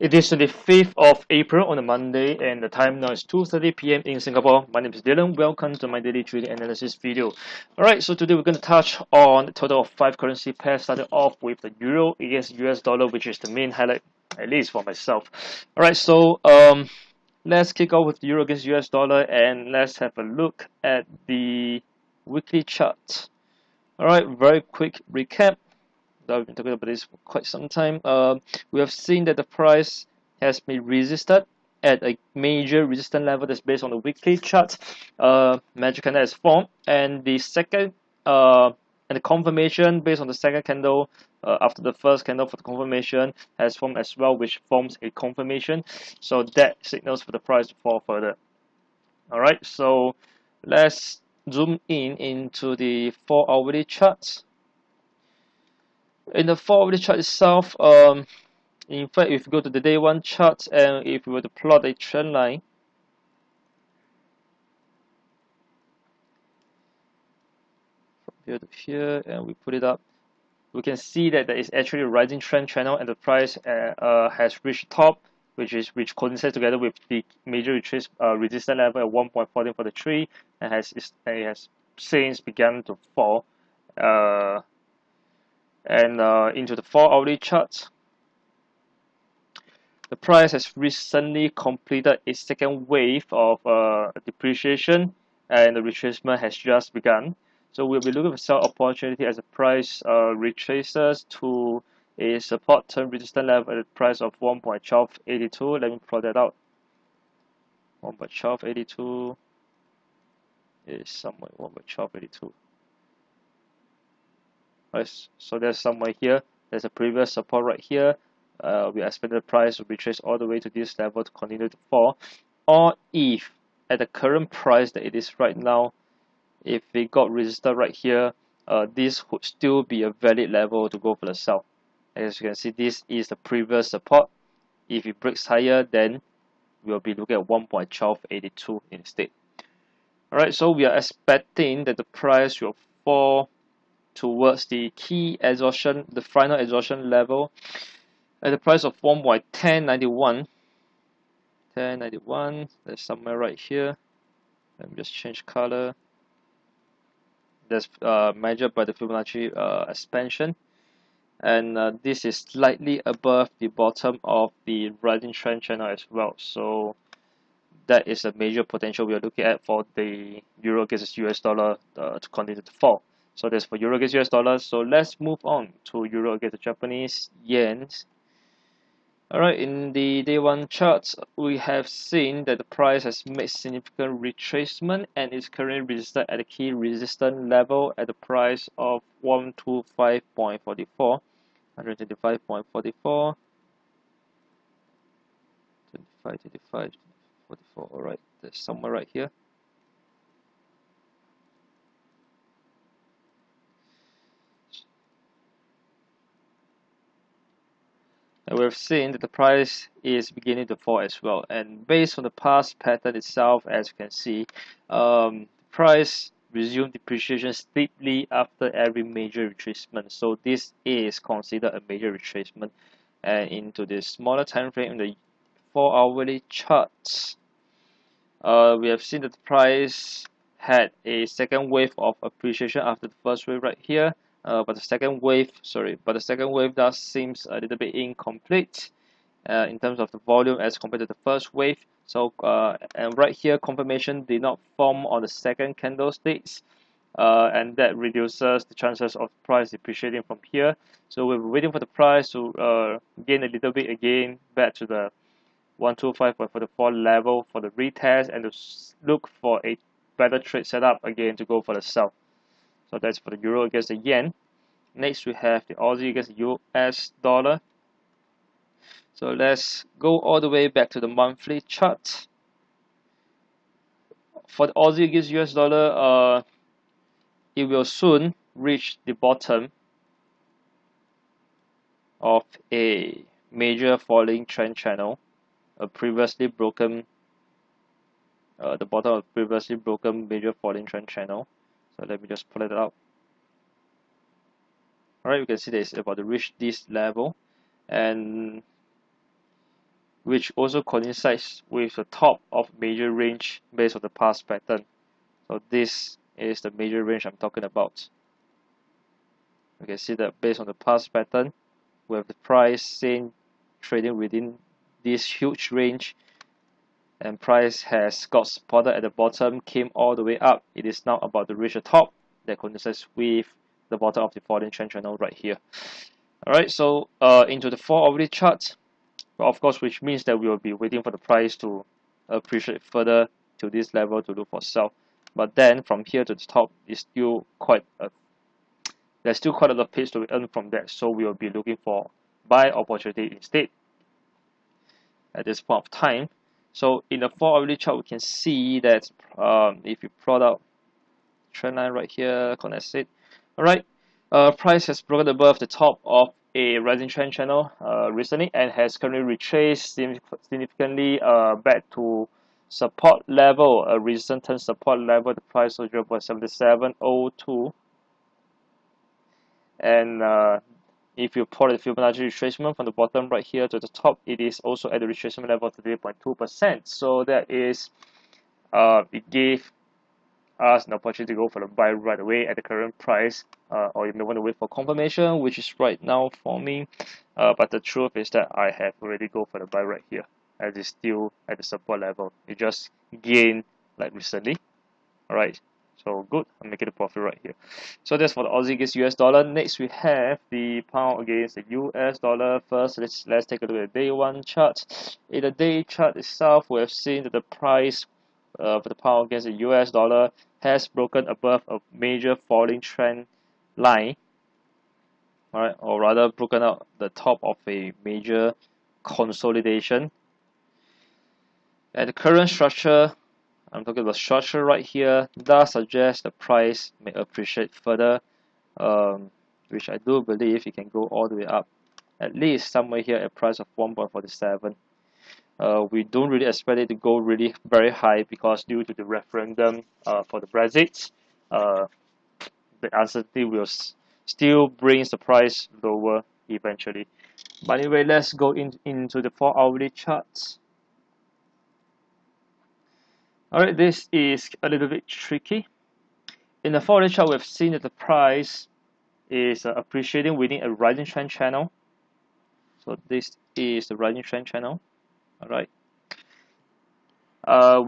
It is the 5th of April on a Monday, and the time now is 2:30 p.m. in Singapore. My name is Dylan. Welcome to my daily trading analysis video. Alright, so today we're going to touch on a total of 5 currency pairs, starting off with the Euro against US dollar, which is the main highlight, at least for myself. Alright, so let's kick off with Euro against US dollar, and let's have a look at the weekly chart. Alright, very quick recap. I've been talking about this for quite some time. We have seen that the price has been resisted at a major resistance level that's based on the weekly chart. Magic candle has formed, and the second and the confirmation based on the second candle after the first candle for the confirmation has formed as well, which forms a confirmation. So that signals for the price to fall further. All right, so let's zoom in into the 4-hourly charts. In the 4-hourly chart itself, in fact, if you go to the day 1 chart and if we were to plot a trend line, from here to here, and we put it up, we can see that there is actually a rising trend channel, and the price has reached top, which coincides together with the major resistance level at 1.1443, and it has since begun to fall. Into the 4-hourly chart, the price has recently completed its second wave of depreciation, and the retracement has just begun. So we'll be looking for sell opportunity as the price retraces to a support term resistance level at the price of 1.1282. Let me plot that out. 1.1282 is somewhere 1.1282. Right, so there's somewhere here. There's a previous support right here. We expect the price to retrace all the way to this level to continue to fall. Or if at the current price that it is right now, if we got resisted right here, this would still be a valid level to go for the sell. As you can see, this is the previous support. If it breaks higher, then we'll be looking at 1.1282 instead. Alright, so we are expecting that the price will fall towards the key exhaustion, the final exhaustion level at the price of 1.1091. 1091, that's somewhere right here. Let me just change color. That's measured by the Fibonacci expansion, and this is slightly above the bottom of the rising trend channel as well. So that is a major potential we are looking at for the Euro against US dollar to continue to fall. So that's for Euro against US dollar. So let's move on to Euro against the Japanese yen. Alright, in the day 1 charts, we have seen that the price has made significant retracement and is currently resisted at the key resistance level at the price of 125.44, 125.44, 25, 44. Alright, that's somewhere right here. And we've seen that the price is beginning to fall as well, and based on the past pattern itself, as you can see, price resumed depreciation steeply after every major retracement. So this is considered a major retracement. And into the smaller time frame, in the 4-hourly charts, we have seen that the price had a second wave of appreciation after the first wave right here. But the second wave does seems a little bit incomplete in terms of the volume as compared to the first wave. So and right here, confirmation did not form on the second candlesticks, and that reduces the chances of price depreciating from here. So we're waiting for the price to gain a little bit again back to the 125.44 level for the retest, and to look for a better trade setup again to go for the sell. So that's for the euro against the yen. Next we have the Aussie against the US dollar. So let's go all the way back to the monthly chart. For the Aussie against US dollar, it will soon reach the bottom of a major falling trend channel, previously broken, the bottom of previously broken major falling trend channel. So let me just pull it out. Alright, you can see that it's about to reach this level, and which also coincides with the top of major range based on the past pattern. So this is the major range I'm talking about. You can see that based on the past pattern, we have the price seen trading within this huge range, and price has got supported at the bottom, came all the way up. It is now about to reach the top that coincides with the bottom of the falling trend channel right here. Alright, so into the 4-hourly chart, of course, which means that we will be waiting for the price to appreciate further to this level to look for sell. But then from here to the top is still quite a there's still quite a lot of pace to be earned from that, so we will be looking for buy opportunity instead at this point of time. So in the 4-hourly chart, we can see that if you plot out trend line right here, connect it. Alright, price has broken above the top of a rising trend channel recently and has currently retraced significantly back to support level, a recent turn support level, the price of 0.7702. And if you plot the Fibonacci retracement from the bottom right here to the top, it is also at the retracement level of 3.2%. So that is, it gave us an opportunity to go for the buy right away at the current price, or you may want to wait for confirmation, which is right now for me. But the truth is that I have already go for the buy right here, as it's still at the support level. It just gained like recently. Alright, so good. I'm making a profit right here. So that's for the Aussie against US dollar. Next we have the pound against the US dollar. First, let's take a look at the day one chart. In the day chart itself, we have seen that the price for the pound against the US dollar has broken above a major falling trend line. Alright, or rather broken out the top of a major consolidation. At the current structure, I'm talking about structure right here, does suggest the price may appreciate further, which I do believe it can go all the way up, at least somewhere here at price of 1.47. We don't really expect it to go really very high because due to the referendum for the Brexit, the uncertainty will still brings the price lower eventually. But anyway, let's go into the 4-hourly charts. Alright, this is a little bit tricky. In the 4-hourly chart, we've seen that the price is appreciating within a rising trend channel. So this is the rising trend channel. Alright,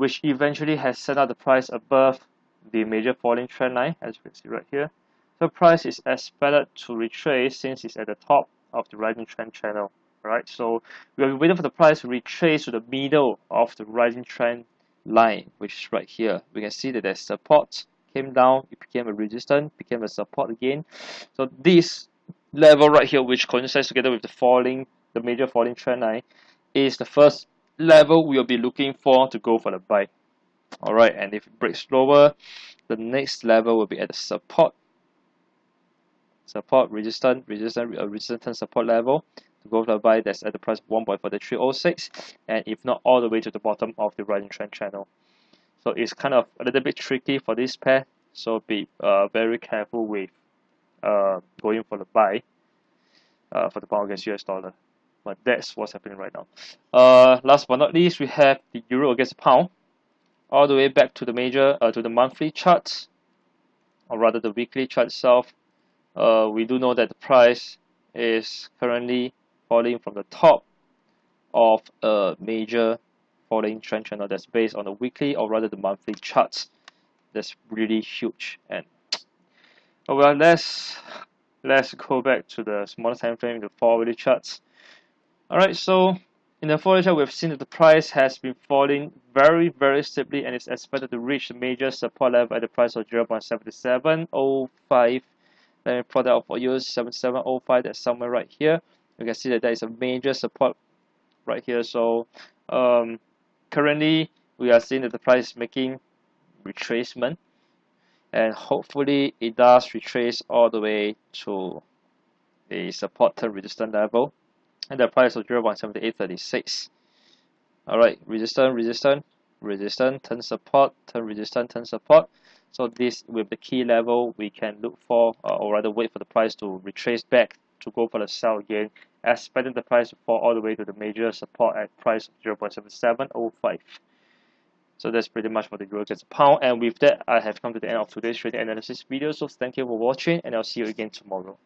which eventually has set up the price above the major falling trend line, as you can see right here. So price is expected to retrace since it's at the top of the rising trend channel. Right, so we are waiting for the price to retrace to the middle of the rising trend line, which is right here. We can see that there's support, came down, it became a resistance, became a support again. So this level right here, which coincides together with the major falling trend line, is the first level we will be looking for to go for the buy. Alright, and if it breaks lower, the next level will be at the support, resistance, support level to go for the buy. That's at the price of 1.4306, and if not, all the way to the bottom of the rising trend channel. So it's kind of a little bit tricky for this pair, so be very careful with going for the buy for the pound against US dollar. But that's what's happening right now. Last but not least, we have the euro against the pound, all the way back to the major to the monthly chart, or rather the weekly chart itself. We do know that the price is currently falling from the top of a major falling trend channel that's based on the weekly, or rather the monthly charts. That's really huge. And well, let's go back to the smaller time frame, the 4-hourly charts. Alright, so in the 4-hourly chart, we've seen that the price has been falling very steeply and is expected to reach the major support level at the price of 0.7705. Let me plot that out for you. 7705, that's somewhere right here. You can see that there is a major support right here. So currently we are seeing that the price is making retracement, and hopefully it does retrace all the way to a support turn resistance level and the price of 0.7836. Alright, resistance, turn support, turn resistance, turn support. So this will be the key level we can look for, or rather wait for the price to retrace back to go for the sell again expecting the price to fall all the way to the major support at price of 0.7705. So that's pretty much for the euro against the pound. And with that, I have come to the end of today's trading analysis video. So thank you for watching, and I'll see you again tomorrow.